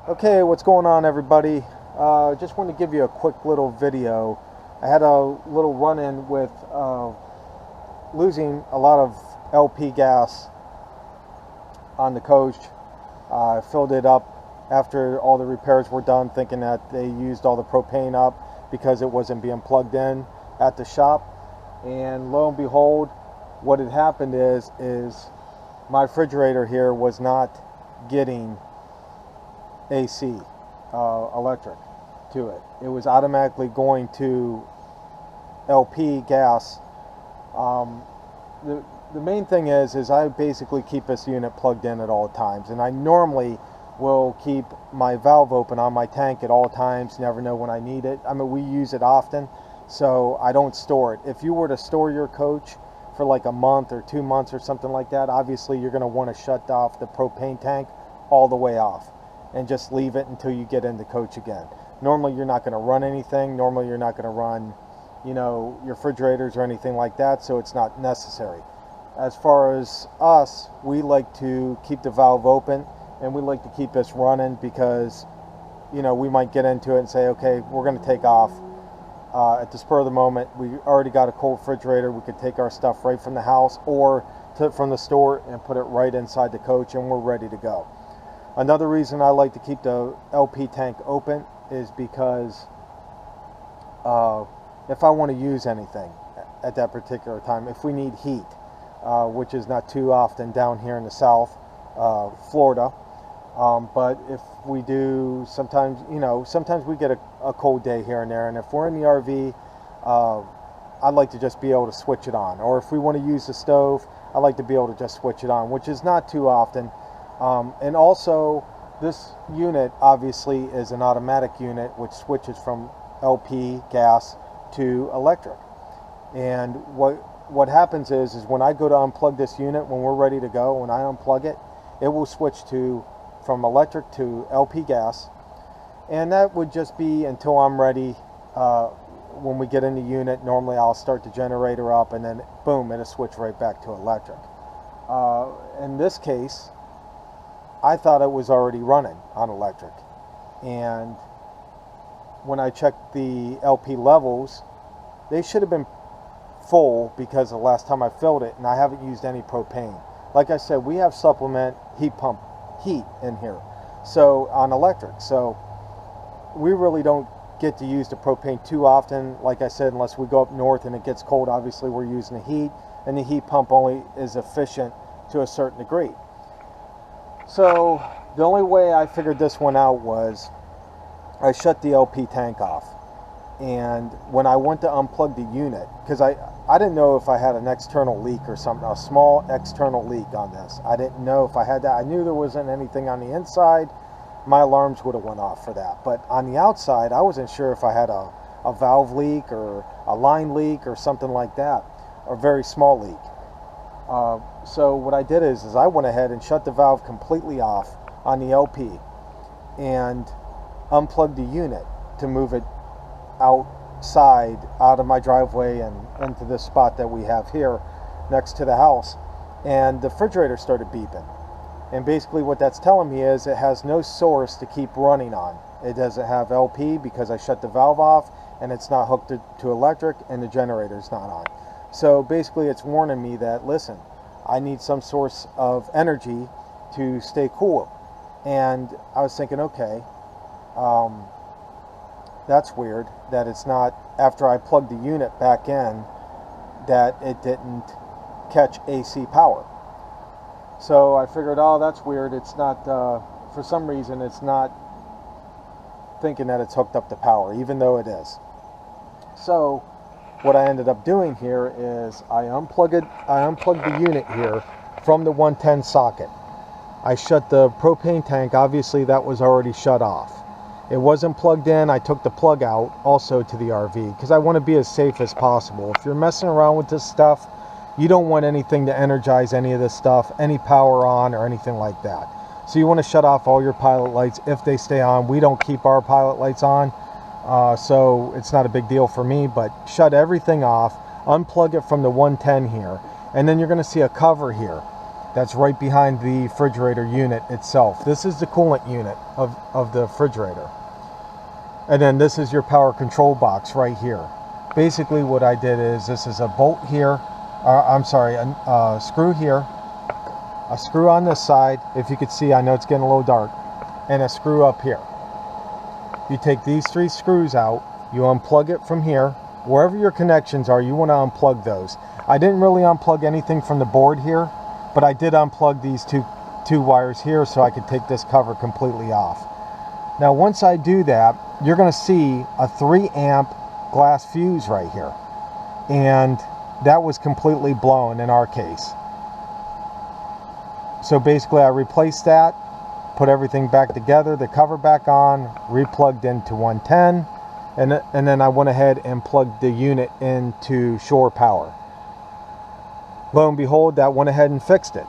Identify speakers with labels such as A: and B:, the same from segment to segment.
A: Okay, what's going on, everybody? Just want to give you a quick little video. I had a little run-in with losing a lot of LP gas on the coach. I filled it up after all the repairs were done, thinking that they used all the propane up because it wasn't being plugged in at the shop. And lo and behold, what had happened is my refrigerator here was not getting AC electric to it. It was automatically going to LP gas. The main thing is I basically keep this unit plugged in at all times, and I normally will keep my valve open on my tank at all times. Never know when I need it. I mean, we use it often, so I don't store it. If you were to store your coach for like a month or 2 months or something like that, obviously you're going to want to shut off the propane tank all the way off and just leave it until you get in the coach again. Normally you're not going to run anything. Normally you're not going to run, your refrigerators or anything like that, so it's not necessary. As far as us, we like to keep the valve open and we like to keep this running because, we might get into it and say, okay, we're going to take off. At the spur of the moment, we already got a cold refrigerator. We could take our stuff right from the house or from the store and put it right inside the coach, and we're ready to go. Another reason I like to keep the LP tank open is because if I want to use anything at that particular time, if we need heat, which is not too often down here in the South Florida, but if we do, sometimes we get a cold day here and there, and if we're in the RV, I'd like to just be able to switch it on. Or if we want to use the stove, I like to be able to just switch it on, which is not too often. And also, this unit obviously is an automatic unit which switches from LP gas to electric. And what happens is when I go to unplug this unit, when we're ready to go, when I unplug it, it will switch from electric to LP gas. And that would just be until I'm ready. When we get in the unit, normally I'll start the generator up, and then boom, it'll switch right back to electric. In this case, I thought it was already running on electric, and when I checked the LP levels, they should have been full because the last time I filled it, and I haven't used any propane. Like I said, we have supplement heat pump heat in here, so on electric, so we really don't get to use the propane too often. Like I said, unless we go up north and it gets cold, obviously we're using the heat, and the heat pump only is efficient to a certain degree. So the only way I figured this one out was I shut the LP tank off, and when I went to unplug the unit, because I didn't know if I had an external leak or something, a small external leak on this. I didn't know if I had that. I knew there wasn't anything on the inside. My alarms would have went off for that. But on the outside, I wasn't sure if I had a valve leak or a line leak or something like that, or a very small leak. So what I did is I went ahead and shut the valve completely off on the LP and unplugged the unit to move it outside, out of my driveway and into this spot that we have here next to the house. And the refrigerator started beeping. And basically what that's telling me is it has no source to keep running on. It doesn't have LP because I shut the valve off, and it's not hooked to electric, and the generator's not on. So basically it's warning me that, listen, I need some source of energy to stay cool. And I was thinking, okay, that's weird that it's not, after I plugged the unit back in, that it didn't catch AC power. So I figured, oh, that's weird. It's not, for some reason, it's not thinking that it's hooked up to power, even though it is. So what I ended up doing here is I unplugged the unit here from the 110 socket. I shut the propane tank. Obviously that was already shut off. It wasn't plugged in. I took the plug out also to the RV because I want to be as safe as possible. If you're messing around with this stuff, you don't want anything to energize any of this stuff, any power on or anything like that. So you want to shut off all your pilot lights if they stay on. We don't keep our pilot lights on. So it's not a big deal for me, but shut everything off, unplug it from the 110 here, and then you're going to see a cover here that's right behind the refrigerator unit itself. This is the coolant unit of the refrigerator. And then this is your power control box right here. Basically what I did is, this is a bolt here, a screw here, a screw on this side, if you could see, I know it's getting a little dark, and a screw up here. You take these 3 screws out, you unplug it from here. Wherever your connections are, you want to unplug those. I didn't really unplug anything from the board here, but I did unplug these two wires here so I could take this cover completely off. Now once I do that, you're going to see a 3 amp glass fuse right here, and that was completely blown in our case. So basically I replaced that, put everything back together, the cover back on, replugged into 110, and then I went ahead and plugged the unit into shore power. Lo and behold, that went ahead and fixed it.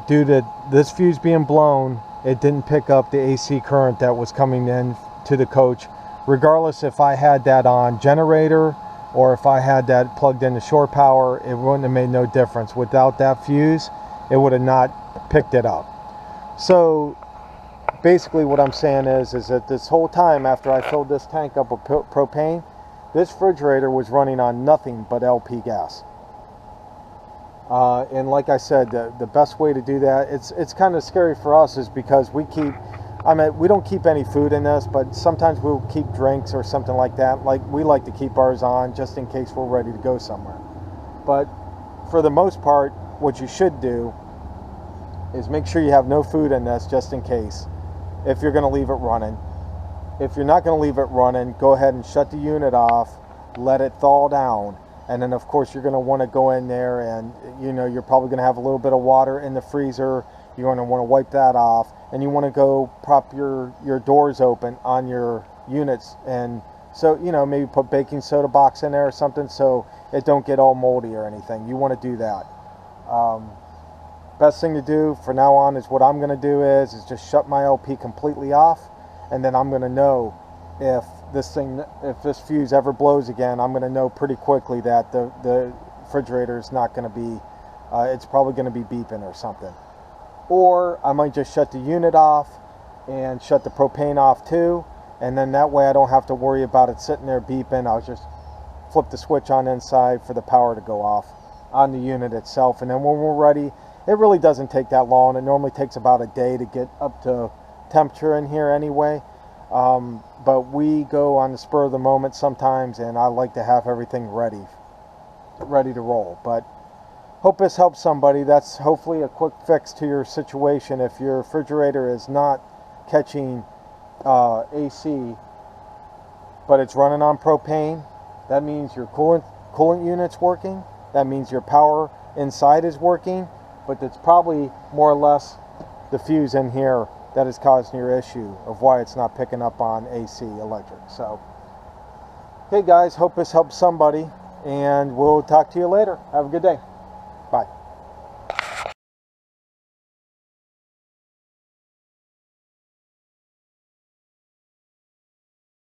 A: Due to this fuse being blown, it didn't pick up the AC current that was coming in to the coach. Regardless if I had that on generator or if I had that plugged into shore power, it wouldn't have made no difference. Without that fuse, it would have not picked it up. So basically what I'm saying is that this whole time after I filled this tank up with propane, this refrigerator was running on nothing but LP gas. And like I said, the best way to do that, it's kind of scary for us, is because we don't keep any food in this, but sometimes we'll keep drinks or something like that. Like, we like to keep ours on just in case we're ready to go somewhere. But for the most part, what you should do is make sure you have no food in this just in case, if you're going to leave it running. If you're not going to leave it running, go ahead and shut the unit off, let it thaw down, and then of course you're going to want to go in there and, you know, you're probably going to have a little bit of water in the freezer. You're going to want to wipe that off, and you want to go prop your doors open on your units, and so, you know, maybe put baking soda box in there or something so it don't get all moldy or anything. You want to do that. Best thing to do for now on is what I'm going to do is just shut my LP completely off, and then I'm going to know if this fuse ever blows again. I'm going to know pretty quickly that the refrigerator is not going to be, it's probably going to be beeping or something. Or I might just shut the unit off and shut the propane off too, and then that way I don't have to worry about it sitting there beeping. I'll just flip the switch on inside for the power to go off on the unit itself, and then when we're ready, it really doesn't take that long. It normally takes about a day to get up to temperature in here anyway, but we go on the spur of the moment sometimes, and I like to have everything ready to roll. But hope this helps somebody. That's hopefully a quick fix to your situation. If your refrigerator is not catching AC, but it's running on propane, that means your coolant unit's working. That means your power inside is working, but it's probably more or less the fuse in here that is causing your issue of why it's not picking up on AC electric. So, hey guys, hope this helps somebody, and we'll talk to you later. Have a good day. Bye.